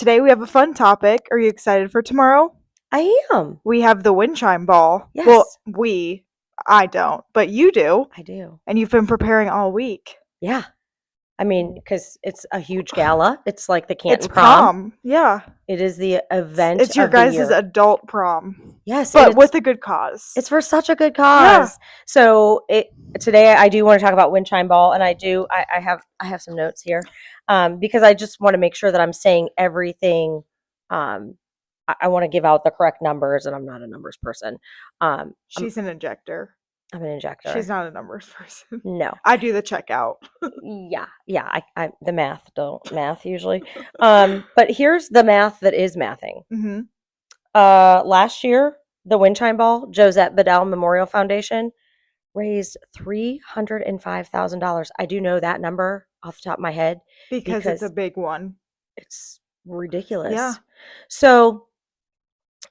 Today we have a fun topic. Are you excited for tomorrow? I am. We have the Wind Chime Ball. Yes. Well, I don't, but you do. I do. And you've been preparing all week. Yeah. I mean, because it's a huge gala. It's like the Canton It's prom. Yeah. It is the event It's your of the guys' year. adult prom. Yes. But with a good cause. It's for such a good cause. Yeah. So today I do want to talk about Wind Chime Ball, and I have some notes here because I just want to make sure that I'm saying everything. I want to give out the correct numbers, and I'm not a numbers person. She's an injector. I'm an injector. She's not a numbers person. No. I do the checkout. Yeah. I the math don't math usually. But here's the math that is mathing. Mm-hmm. Last year, the Wind Chime Ball, Josette Bedell Memorial Foundation, raised $305,000. I do know that number off the top of my head because it's a big one. It's ridiculous. Yeah. So,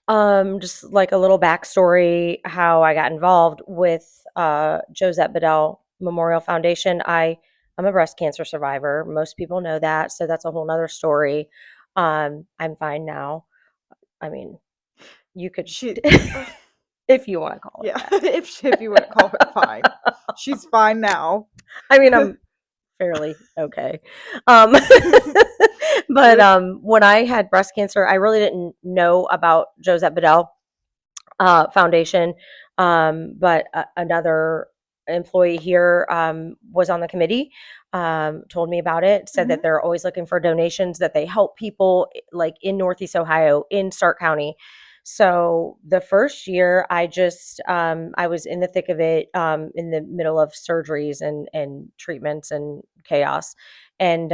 just like a little backstory, how I got involved with Josette Bedell Memorial Foundation. I'm a breast cancer survivor. Most people know that, so that's a whole nother story. I'm fine now. I mean, you could if you want to call it that. if you want to call it fine. She's fine now. I mean, I'm fairly okay. But when I had breast cancer, I really didn't know about Josette Bedell Foundation. But another employee here was on the committee, told me about it, said that they're always looking for donations, that they help people like in Northeast Ohio, in Stark County. So the first year I just, I was in the thick of it, in the middle of surgeries and treatments and chaos. And,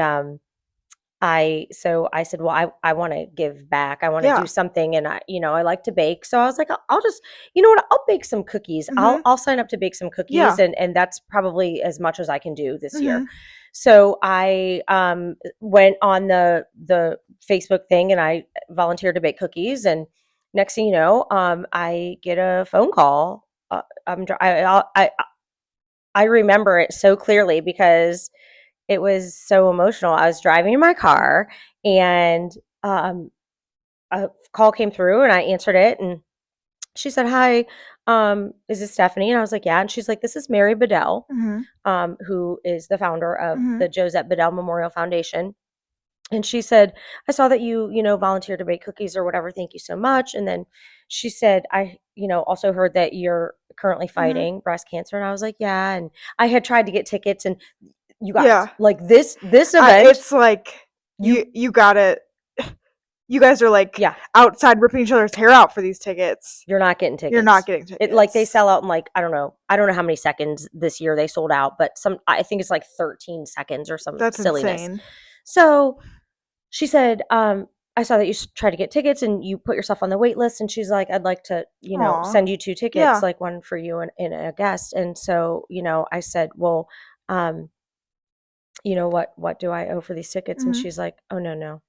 I said, well, I want to give back. I want to do something. And I like to bake. So I was like, I'll just, I'll bake some cookies. I'll sign up to bake some cookies. And that's probably as much as I can do this year. So I went on the Facebook thing and I volunteered to bake cookies. And next thing you know, I get a phone call. I remember it so clearly because it was so emotional. I was driving in my car and a call came through and I answered it and she said, "Hi, is this Stephanie?" And I was like, "Yeah." And she's like, "This is Mary Bedell, who is the founder of the Josette Bedell Memorial Foundation." And she said, "I saw that you volunteered to bake cookies or whatever. Thank you so much." And then she said, "I, also heard that you're currently fighting breast cancer." And I was like, "Yeah." And I had tried to get tickets and you guys, like this event, it's like you got it. You guys are like outside ripping each other's hair out for these tickets. You're not getting tickets. You're not getting tickets. Like they sell out in like, I don't know how many seconds this year they sold out, but I think it's like 13 seconds or some silliness. Insane. So she said, I saw that you tried to get tickets and you put yourself on the wait list. And she's like, "I'd like to, send you 2 tickets, like one for you and a guest." And so, I said, "Well, what do I owe for these tickets?" And she's like, "Oh, no,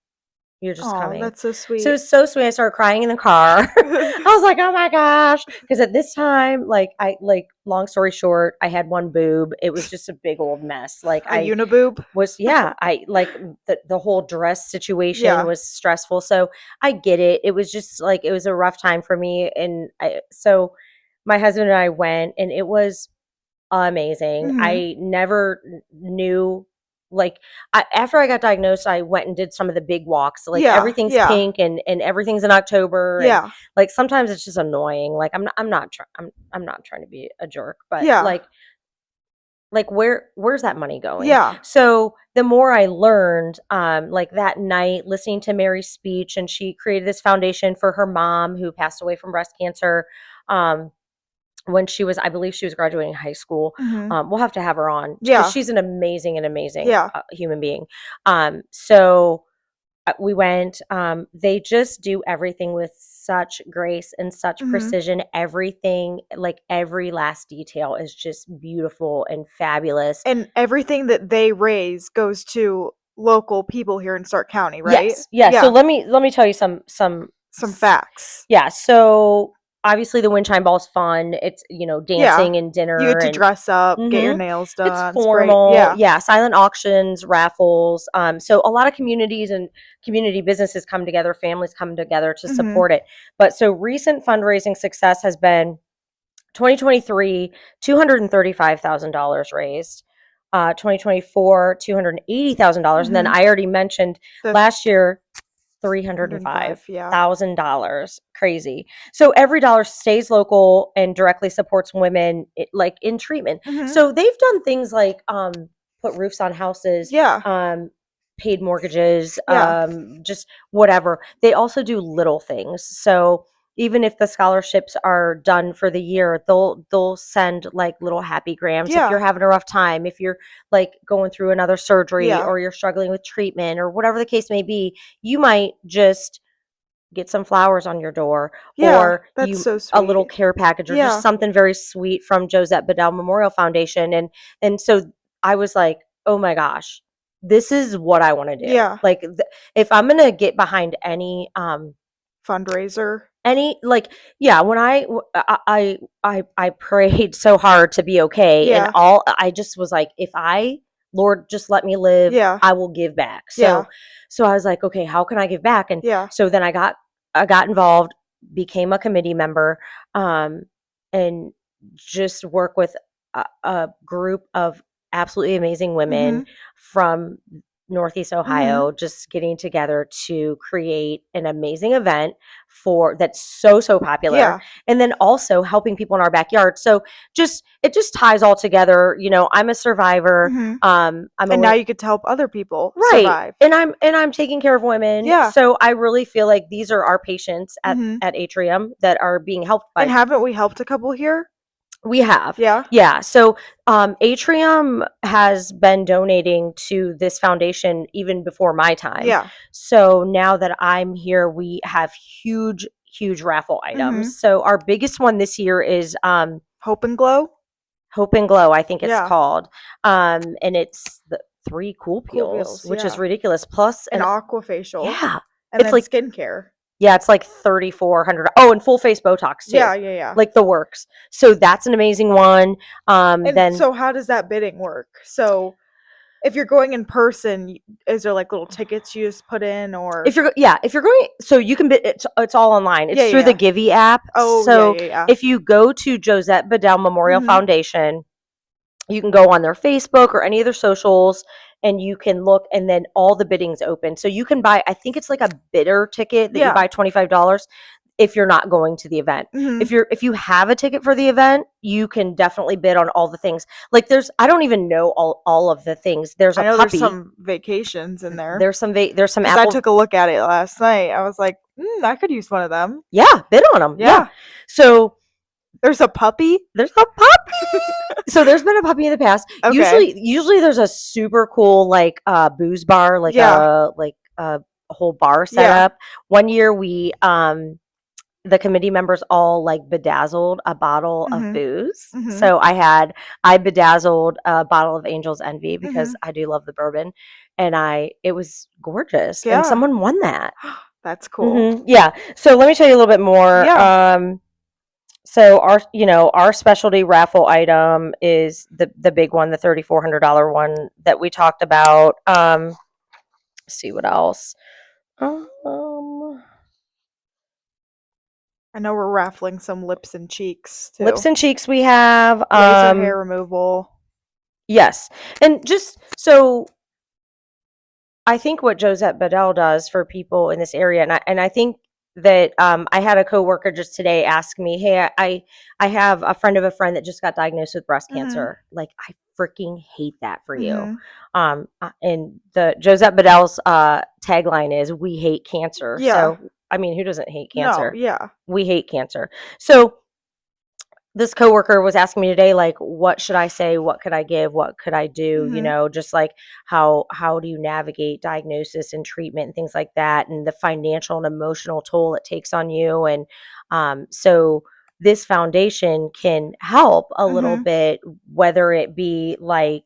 you're just coming." That's so sweet. So it's so sweet. I started crying in the car. I was like, "Oh my gosh." Because at this time, long story short, I had one boob. It was just a big old mess. Like a uniboob was, I like the whole dress situation was stressful. So I get it. It was just like, it was a rough time for me. And so my husband and I went and it was amazing. I never knew. After I got diagnosed, I went and did some of the big walks. Everything's pink and everything's in October. And, like sometimes it's just annoying. Like I'm not trying to be a jerk, but where's that money going? Yeah. So the more I learned, like that night, listening to Mary's speech, and she created this foundation for her mom who passed away from breast cancer. When I believe she was graduating high school. We'll have to have her on. Yeah. She's an amazing human being. So we went, they just do everything with such grace and such precision. Everything, like every last detail is just beautiful and fabulous. And everything that they raise goes to local people here in Stark County, right? Yes. Yeah. So let me tell you some facts. Yeah. So obviously the Wind Chime Ball's fun. It's, dancing and dinner. You get to and dress up, get your Mhm. nails It's done. It's great. formal. Yeah, silent auctions, raffles. So a lot of communities and community businesses come together, families come together to Mhm. support it. But so recent fundraising success has been 2023, $235,000 raised. 2024, $280,000. And then Mhm. I already mentioned The last year, $105, yeah. $305,000. Crazy. So every dollar stays local and directly supports women, like in treatment. Mhm. So they've done things like put roofs on houses, Yeah. paid mortgages, Yeah. just whatever. They also do little things. So even if the scholarships are done for the year, they'll send like little happy grams if you're Yeah. having a rough time, if you're like going through another surgery Yeah. or you're struggling with treatment or whatever the case may be. You might just get some flowers on your door, Yeah. or That's so a little sweet. care package, or just Yeah. something very sweet from Josette Bedell Memorial Foundation. And so I was like, oh my gosh, this is what I want to do. Yeah. Like if I'm gonna get behind Fundraiser. like, yeah, when I prayed so hard to be okay, and Yeah. I just was like, if Lord, just let me live, Yeah. I will give back. Yeah. So I was like, okay, how can I give back? And Yeah. so then I got involved, became a committee member, and just work with a group of absolutely amazing women Mhm. from Northeast Mhm. Ohio, just getting together to create an amazing event for that's so popular, Yeah. and then also helping people in our backyard. So it just ties all together. I'm a survivor. Mhm. I'm And now you get to help other people right, survive. and I'm taking care of women. Yeah. So I really feel like these are our patients Mhm. at Atrium that are being helped And by. haven't we helped a couple here? We have. Yeah. Yeah. So Atrium has been donating to this foundation even before my time. Yeah. So now that I'm here, we have huge raffle items. Mhm. So our biggest one this year is Hope and Glow? Hope and Glow, I think it's Yeah. called. And it's the 3 cool Cool peels, Peels, which is yeah. ridiculous. Plus An an aqua facial. yeah. And It's then like skincare. yeah, it's like 3,400. Oh, and full face Botox too. Yeah, yeah, yeah. Like the works. So that's an amazing one. And Then so how does that bidding work? So if you're going in person, is there like little tickets you just put in, or if you're going, so you can bid, it's all online. It's Yeah, through the yeah. Givey app. Oh, yeah, So yeah, yeah. if you go to Josette Bedell Memorial Mhm. Foundation, you can go on their Facebook or any of their socials, and you can look, and then all the bidding's open. So you can buy, I think it's like a bidder ticket that you Yeah. buy $25 if you're not going to the event. Mhm. If you have a ticket for the event, you can definitely bid on all the things. Like I don't even know all of the things. There's I a know there's puppy. some vacations in there. There's some there's some 'Cause I Apple. took a look at it last night. I was like, I could use one of them. Yeah, bid on them. Yeah. Yeah. So There's a puppy? there's a puppy. So there's been a puppy in the past. Okay. Usually there's a super cool like booze bar, like Yeah. a whole bar set Yeah. up. One year we the committee members all like bedazzled a bottle of Mhm. booze. Mhm. So I bedazzled a bottle of Angel's Envy because Mhm. I do love the bourbon, and it was gorgeous, and Yeah. someone won that. That's cool. Yeah. So let me tell you a little bit more. Yeah. So our specialty raffle item is the big one, the $3,400 one that we talked about. Let's see what else. I know we're raffling some lips and cheeks Lips too. and cheeks we have. Laser hair removal. Yes. And just so I think what Josette Bedell does for people in this area, and I think that I had a coworker just today ask me, "Hey, I have a friend of a friend that just got diagnosed with breast Mhm. cancer. Like, I freaking hate that for you." Mhm. And the Josette Bedell's tagline is, "We hate cancer." Yeah. So, I mean, who doesn't hate No, cancer? yeah. We hate cancer. So this coworker was asking me today, like, what should I say? What could I give? What could I do? Mhm. Just like how do you navigate diagnosis and treatment and things like that, and the financial and emotional toll it takes on you. And so this foundation can help a little Mhm. bit, whether it be like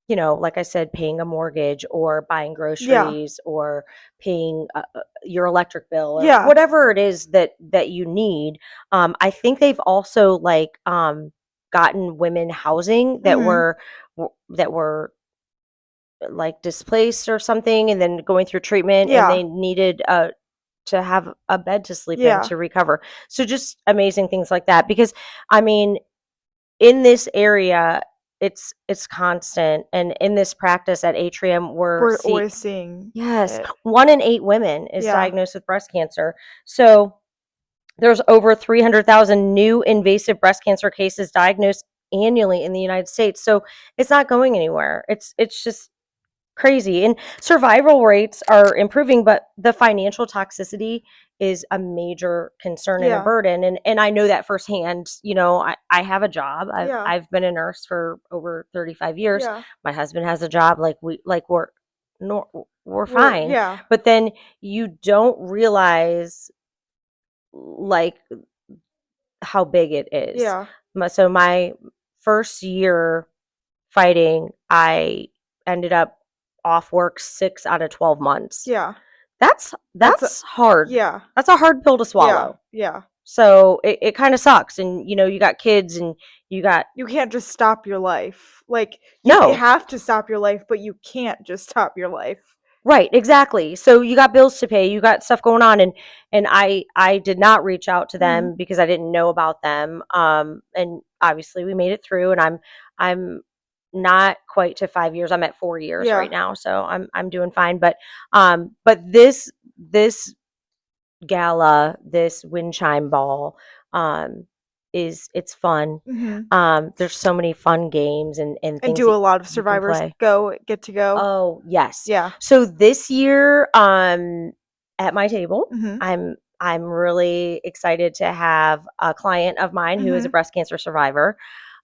like I said, paying a mortgage or buying Yeah. groceries or paying your electric bill or Yeah. whatever it is that you need. I think they've also like gotten women housing that were like displaced or something, and then going through treatment, and Yeah. they needed to have a bed to sleep in Yeah. to recover. So just amazing things like that. Because I mean, in this area, it's constant, and in this practice at Atrium, We're always seeing yes, it. 1 in 8 women is Yeah. diagnosed with breast cancer. So there's over 300,000 new invasive breast cancer cases diagnosed annually in the United States. So it's not going anywhere. It's just crazy. And survival rates are improving, but the financial toxicity is a major concern and a Yeah. burden. And I know that firsthand. I have a job. Yeah. I've been a nurse for over 35 years. Yeah. My husband has a job. We're fine. Yeah. But then you don't realize like how big it is. Yeah. So my first year fighting, I ended up off work 6 out of 12 months. Yeah. That's hard. Yeah. That's a hard pill to swallow. Yeah. So it kind of sucks. And you got kids, and you can't just stop your life. Like, no. You have to stop your life, but you can't just stop your life. Right, exactly. So you got bills to pay, you got stuff going on, and I did not reach out to them because I didn't know about them. And obviously we made it through, and I'm not quite to 5 years. I'm at 4 years right now, so I'm doing fine. But this gala, this Wind Chime ball, it's fun. There's so many fun games and things. And do a lot of survivors get to go? Oh, yes. Yeah. So this year, at my table, I'm really excited to have a client of mine who is a breast cancer survivor.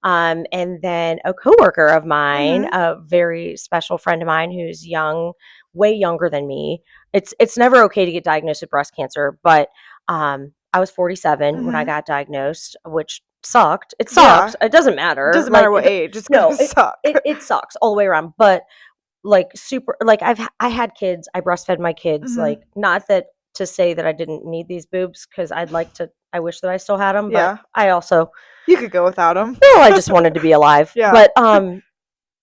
And then a coworker of mine, a very special friend of mine who's young, way younger than me. It's never okay to get diagnosed with breast cancer, but I was 47 when I got diagnosed, which sucked. It sucks. Yeah. It doesn't matter. It doesn't matter what age. It's gonna suck. It sucks all the way around. But like super, like I had kids. I breastfed my kids. Like, not that to say that I didn't need these boobs, because I wish that I still had them. Yeah. But I also, you could go without them. Well, I just wanted to be alive. Yeah.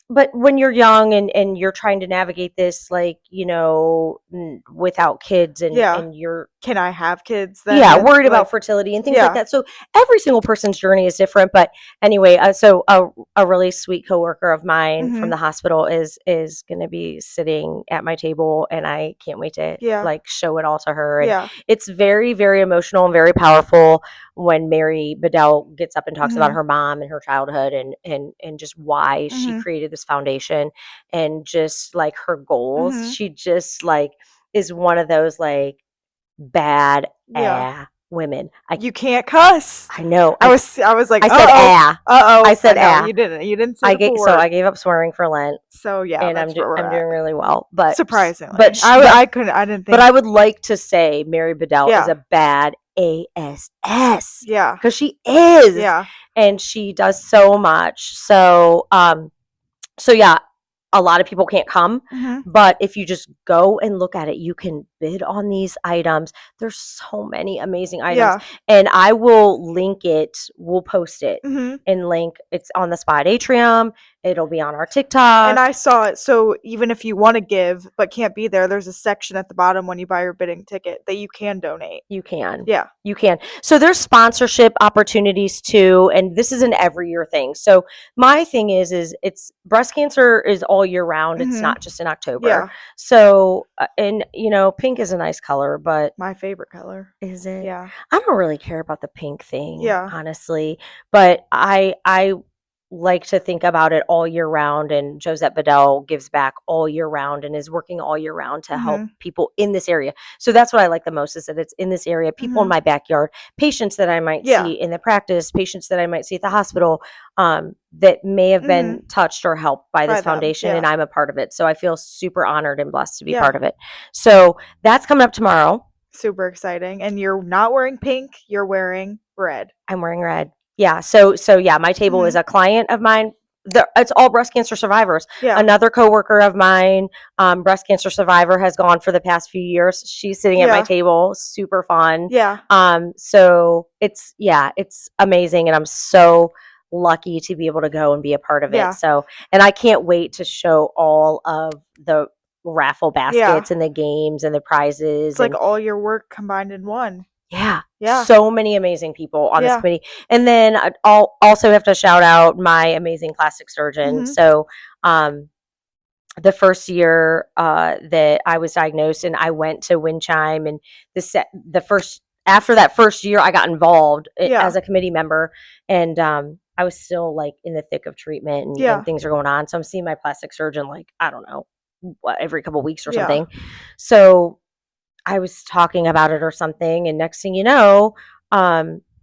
But when you're young and you're trying to navigate this, like, without kids, and you're, can I have kids then? Yeah, worried about fertility and things like that. So every single person's journey is different. But anyway, so a really sweet coworker of mine from the hospital is going to be sitting at my table, and I can't wait to like show it all to her. And it's very, very emotional and very powerful when Mary Bedell gets up and talks about her mom and her childhood, and just why she created this foundation, and just like her goals. She just like is one of those like bad women. You can't cuss. I know. I was like, I said I said You didn't say the word. So I gave up swearing for Lent. So yeah, and I'm doing really well. But surprisingly, but I didn't think. But I would like to say Mary Bedell is a bad ASS. Yeah, because she is. Yeah, and she does so much. So yeah. A lot of people can't come, but if you just go and look at it, you can bid on these items. There's so many amazing items, and I will link it. We'll post it and link. It's on the Spot Atrium. It'll be on our TikTok. And I saw it. So even if you want to give but can't be there, there's a section at the bottom when you buy your bidding ticket that you can donate. You can. Yeah. You can. So there's sponsorship opportunities too. And this is an every year thing. So my thing is it's breast cancer is all year round. It's not just in October. Yeah. So, and pink is a nice color, but. My favorite color. Is it? Yeah. I don't really care about the pink thing. Yeah. Honestly. But I like to think about it all year round, and Josette Bedell gives back all year round and is working all year round to help people in this area. So that's what I like the most, is that it's in this area, people in my backyard, patients that I might see in the practice, patients that I might see at the hospital, that may have been touched or helped by this foundation, and I'm a part of it. So I feel super honored and blessed to be part of it. So that's coming up tomorrow. Super exciting. And you're not wearing pink, you're wearing red. I'm wearing red. Yeah. So yeah, my table is a client of mine it's all breast cancer survivors. Yeah. Another coworker of mine, breast cancer survivor, has gone for the past few years. She's sitting at my table, super fun. Yeah. So it's amazing, and I'm so lucky to be able to go and be a part of it. So, and I can't wait to show all of the raffle baskets and the games and the prizes. It's like all your work combined in one. Yeah. So many amazing people on this committee. And then I'll also have to shout out my amazing plastic surgeon. So, the first year that I was diagnosed and I went to Wind Chime, and after that first year I got involved as a committee member, and I was still like in the thick of treatment and things are going on. So I'm seeing my plastic surgeon, like, I don't know, every couple of weeks or something. So I was talking about it or something, and next thing you know,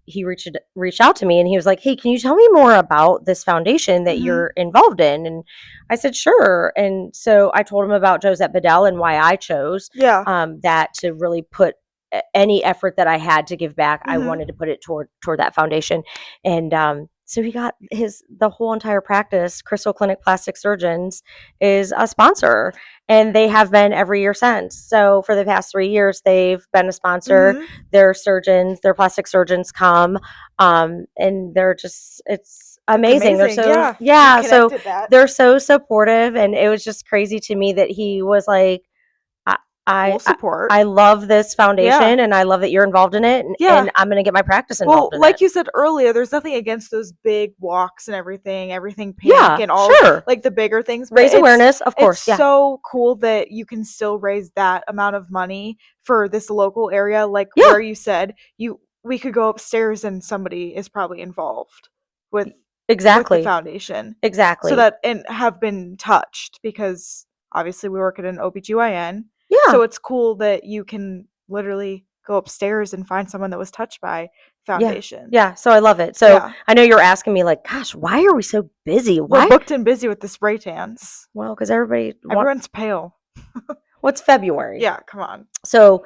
he reached out to me, and he was like, "Hey, can you tell me more about this foundation that you're involved in?" And I said, "Sure." And so I told him about Josette Bedell and why I chose that to really put any effort that I had to give back. I wanted to put it toward that foundation. And so he got the whole entire practice, Crystal Clinic Plastic Surgeons, is a sponsor, and they have been every year since. So for the past 3 years, they've been a sponsor. Their plastic surgeons come, and they're just, it's amazing. They're so, so they're so supportive, and it was just crazy to me that he was like, I love this foundation, and I love that you're involved in it, and I'm going to get my practice involved in it. Like you said earlier, there's nothing against those big walks and everything pink and all like the bigger things. Raise awareness, of course. It's so cool that you can still raise that amount of money for this local area. Like where you said, we could go upstairs and somebody is probably involved with the foundation. Exactly. So that, and have been touched, because obviously we work at an OBGYN. Yeah. So it's cool that you can literally go upstairs and find someone that was touched by foundation. Yeah. So I love it. So I know you're asking me, like, gosh, why are we so busy? We're booked and busy with the spray tans. Well, because everyone's pale. What's February? Yeah, come on. So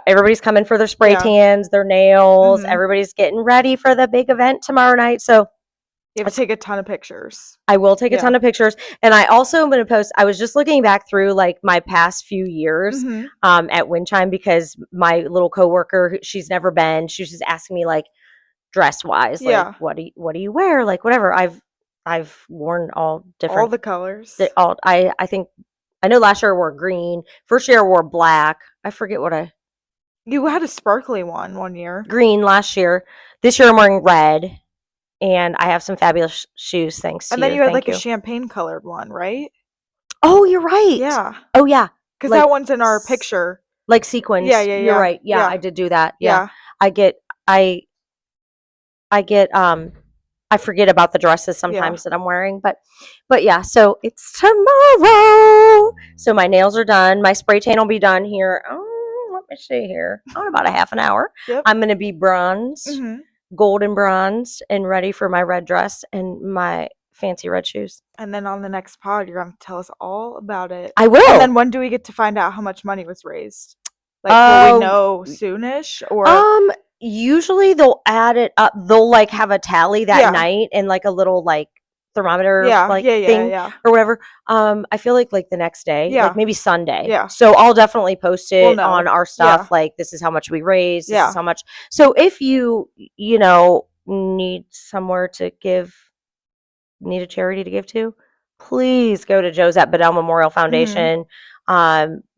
everybody's coming for their spray tans, their nails. Everybody's getting ready for the big event tomorrow night. So you have to take a ton of pictures. I will take a ton of pictures. And I also am going to post, I was just looking back through like my past few years at Wind Chime, because my little coworker, she's never been, she was just asking me like dress wise, like what do you wear? Like whatever. I've worn all different. All the colors. I think, I know last year I wore green. First year I wore black. I forget you had a sparkly one year. Green last year. This year I'm wearing red. And I have some fabulous shoes, thanks to you. And then you had like a champagne colored one, right? Oh, you're right. Yeah. Oh, yeah. Because that one's in our picture. Like sequins. Yeah. You're right. Yeah, I did do that. Yeah. I forget about the dresses sometimes that I'm wearing, but yeah, so it's tomorrow. So my nails are done. My spray tan will be done here. Oh, let me see here. In about a half an hour. Yep. I'm going to be bronzed. Golden bronzed and ready for my red dress and my fancy red shoes. And then on the next pod, you're going to tell us all about it. I will. And then when do we get to find out how much money was raised? Like, will we know soonish? Or usually they'll add it up. They'll like have a tally that night and like a little like thermometer thing or whatever. I feel like the next day, like maybe Sunday. Yeah. So I'll definitely post it on our stuff. Like, this is how much we raised. This is how much. So if you need somewhere to give, need a charity to give to, please go to Josette Bedell Memorial Foundation.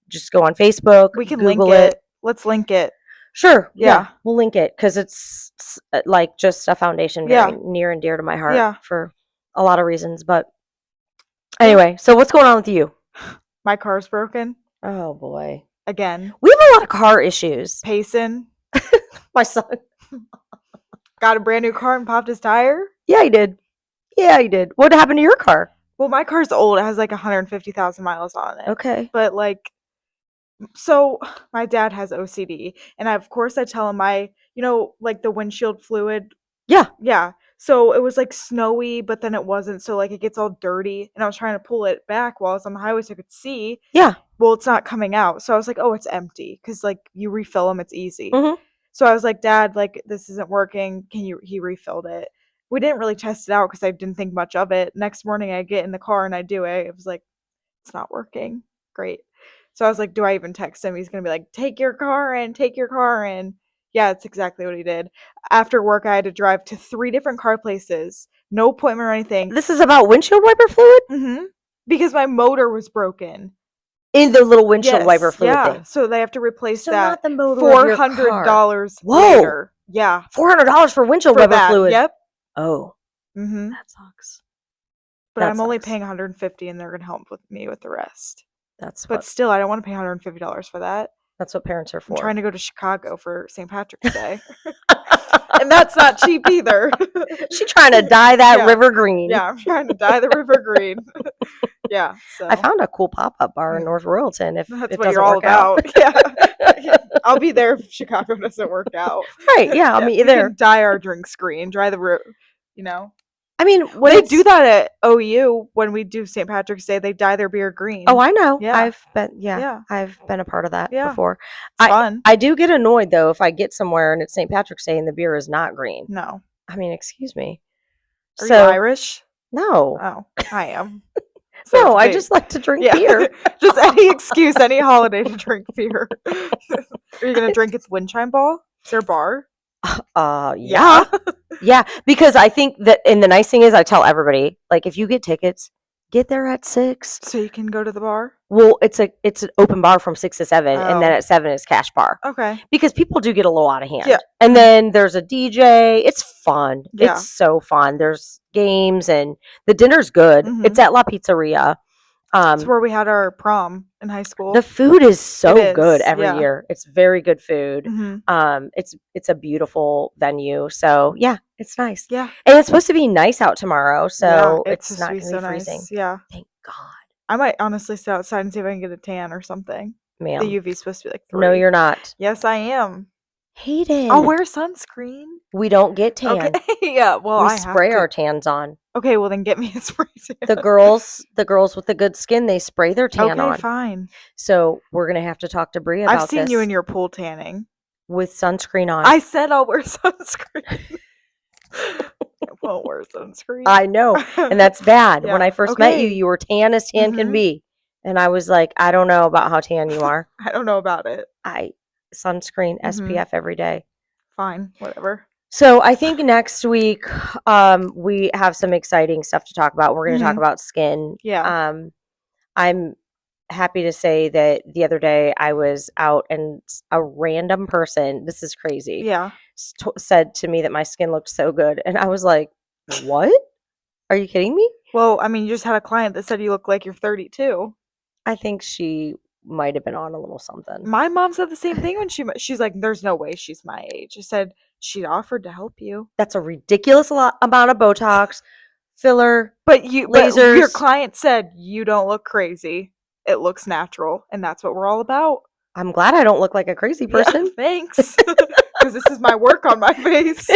Just go on Facebook. We can Google link it. Let's link it. Sure. Yeah. We'll link it, because it's like just a foundation very near and dear to my heart for a lot of reasons. But anyway, so what's going on with you? My car's broken. Oh boy. Again. We have a lot of car issues. Payson. My son got a brand new car and popped his tire. Yeah, he did. What happened to your car? Well, my car's old. It has like 150,000 miles on it. Okay. But like, so my dad has OCD, and of course I tell him like the windshield fluid. Yeah. So it was like snowy, but then it wasn't. So like it gets all dirty, and I was trying to pull it back while I was on the highway so I could see. Yeah. Well, it's not coming out. So I was like, oh, it's empty, because like you refill them, it's easy. So I was like, Dad, like this isn't working. He refilled it, we didn't really test it out because I didn't think much of it. Next morning, I get in the car and I do it. It was like, it's not working. Great. So I was like, do I even text him? He's going to be like, take your car in, take your car in. Yeah, it's exactly what he did. After work, I had to drive to 3 different car places. No appointment or anything. This is about windshield wiper fluid? Mm-hmm. Because my motor was broken. In the little windshield wiper fluid yeah. thing. So they have to replace So that. not the motor of your car. $400 Whoa. later. Yeah. $400 for windshield For wiper that. fluid. Yep. Oh. Mm-hmm. That sucks. But That I'm only sucks. paying $150 and they're going to help with me with the rest. That's But what still, I don't want to pay $150 for that. that's what parents are for. I'm trying to go to Chicago for St. Patrick's Day. And that's not cheap either. She's trying to dye that Yeah. river green. Yeah, I'm trying to dye the river green. Yeah, so I found a cool pop-up bar in North Royalton if that's it what doesn't you're all work out. about. Yeah. I'll be there if Chicago doesn't work out. Right, yeah, I'll meet you we there. can dye our drinks green, dry the you know. I mean, when They do that at OU when we do St. Patrick's Day. They dye their beer green. Oh, I know. Yeah. I've been a part of that Yeah. before. It's fun. I do get annoyed though if I get somewhere and it's St. Patrick's Day and the beer is not green. No. I mean, excuse me. Are you Irish? No. Oh, I am. So no, I just like to drink beer. Just any excuse, any holiday to drink beer. Are you gonna drink at the Wind Chime Ball? Is there a bar? Yeah. Yeah, because I think that, and the nice thing is I tell everybody, like, if you get tickets, get there at 6. So you can go to the bar? Well, it's an open bar from 6 to 7, and then at 7 is cash bar. Okay. Because people do get a little out of hand. Yeah. And then there's a DJ. It's fun. Yeah. It's so fun. There's games, and the dinner's good. Mhm. It's at La Pizzeria. It's where we had our prom in high school. The food is so good every year. It's very good food. Mm-hmm. It's a beautiful venue. So yeah, it's nice. Yeah. And it's supposed to be nice out tomorrow, so it's not going to be so freezing. Nice. Yeah. Thank God. I might honestly sit outside and see if I can get a tan or something. Ma'am. The UV's supposed to be like 3. No, you're not. Yes, I am. Hayden. I'll wear sunscreen. We don't get tan. Okay. Yeah, well, we spray our tans on. Okay, well then get me a spray tan. The girls with the good skin, they spray their tan on. Okay, fine. So we're gonna have to talk to Bria about this. I've seen you in your pool tanning with sunscreen on. I said I'll wear sunscreen. I won't wear sunscreen. I know, and that's bad. Yeah. When I first met you, you were tan as tan can be, and I was like, I don't know about how tan you are. I don't know about it. Sunscreen, SPF every day. Fine, whatever. So I think next week we have some exciting stuff to talk about. We're going to talk about skin. Yeah. I'm happy to say that the other day I was out and a random person, this is crazy, said to me that my skin looked so good. And I was like, what? Are you kidding me? Well, I mean, you just had a client that said you look like you're 32. I think she might have been on a little something. My mom said the same thing when she's like, there's no way she's my age. I said, she offered to help you. That's a ridiculous amount of Botox, filler, but lasers. But your client said you don't look crazy. It looks natural, and that's what we're all about. I'm glad I don't look like a crazy person. Yeah, thanks. Because this is my work on my face.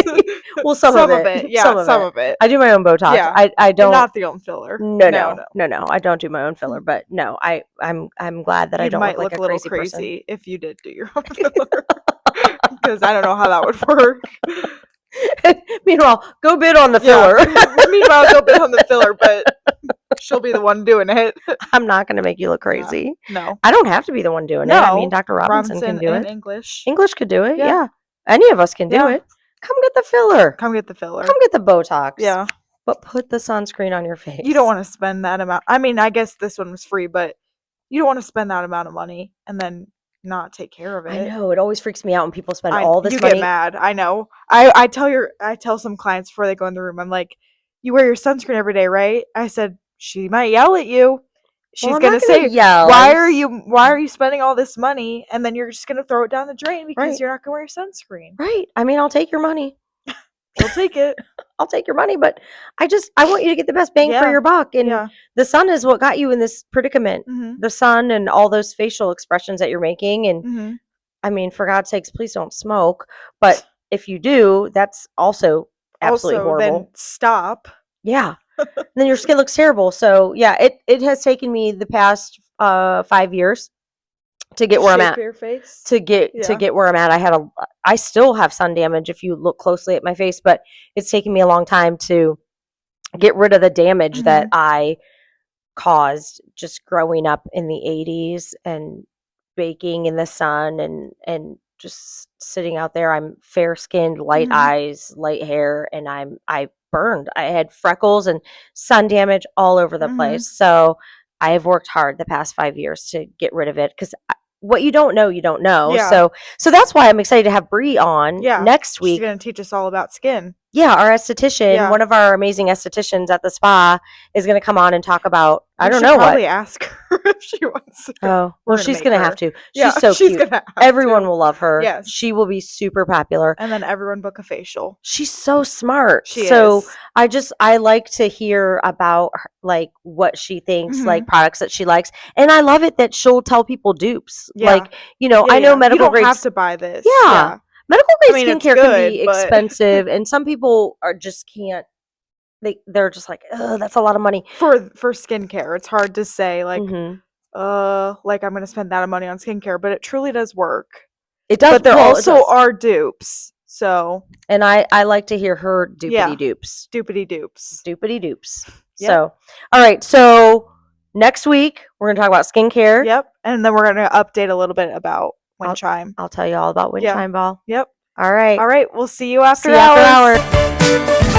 Well, some of it. Yeah, some of it. I do my own Botox. Yeah. I don't. You're not the own filler. No. I don't do my own filler, but no, I'm glad that I don't look like a little crazy if you did do your own filler. Because I don't know how that would work. Meanwhile, go bid on the filler. Meanwhile, go bid on the filler, but she'll be the one doing it. I'm not going to make you look crazy. No. I don't have to be the one doing it. I mean, Dr. Robinson can do it. English. English could do it, yeah. Any of us can do it. Come get the filler. Come get the filler. Come get the Botox. Yeah. But put the sunscreen on your face. You don't want to spend that amount. I mean, I guess this one was free, but you don't want to spend that amount of money and then not take care of it. I know. It always freaks me out when people spend all this money. You get mad. I know. I tell some clients before they go in the room, I'm like, you wear your sunscreen every day, right? I said, she might yell at you. She's gonna say, yell. why are you spending all this money? And then you're just gonna throw it down the drain because you're not gonna wear your sunscreen. Right. I mean, I'll take your money. You'll take it. I'll take your money, but I want you to get the best bang for your buck. And the sun is what got you in this predicament. Mm-hmm. The sun and all those facial expressions that you're making. And I mean, for God's sakes, please don't smoke. But if you do, that's also absolutely horrible. Then stop. Yeah. Then your skin looks terrible. So yeah, it has taken me the past 5 years to get where I'm Shape at. your face. To Yeah. get where I'm at, I still have sun damage if you look closely at my face, but it's taken me a long time to get rid of the damage that Mhm. I caused just growing up in the 80s and baking in the sun and just sitting out there. I'm fair skinned, light Mhm. eyes, light hair, and I burned. I had freckles and sun damage all over the place. Mhm. So I have worked hard the past 5 years to get rid of it because what you don't know, you don't know. Yeah. So that's why I'm excited to have Bree on Yeah. next She's week. gonna teach us all about skin. Yeah, our esthetician, Yeah. one of our amazing estheticians at the spa, is going to come on and talk about I We don't should know what. probably ask her if she wants to come. Oh, We're well, gonna she's make going to have her. to. Yeah, She's so she's cute. gonna have Everyone to. will love her. Yes. She will be super popular. And then everyone book a facial. She's so smart. She So is. I like to hear about her, like what she thinks, like Mhm. products that she likes, and I love it that she'll tell people dupes. Yeah. Like I know Yeah. You medical don't grade. have to buy this. Yeah, Yeah. medical I grade mean, it's skincare can be good, but expensive, and some people are just can't. They're just like, oh, that's a lot of money. for skincare, it's hard to say Hmm. like I'm gonna spend that money on skincare, but it truly does work. It does. But there Well, it also does. are dupes. So And I like to hear her yeah, doopity dupes. dupity dupes. Doopity dupes. Yep. So, all right. So next week we're gonna talk about skincare. Yep. And then we're gonna update a little bit about Wind I'll Chime. I'll tell you all about Wind Yeah. Chime Ball. Yep. All right. All right. We'll see you after See you after hours. hours.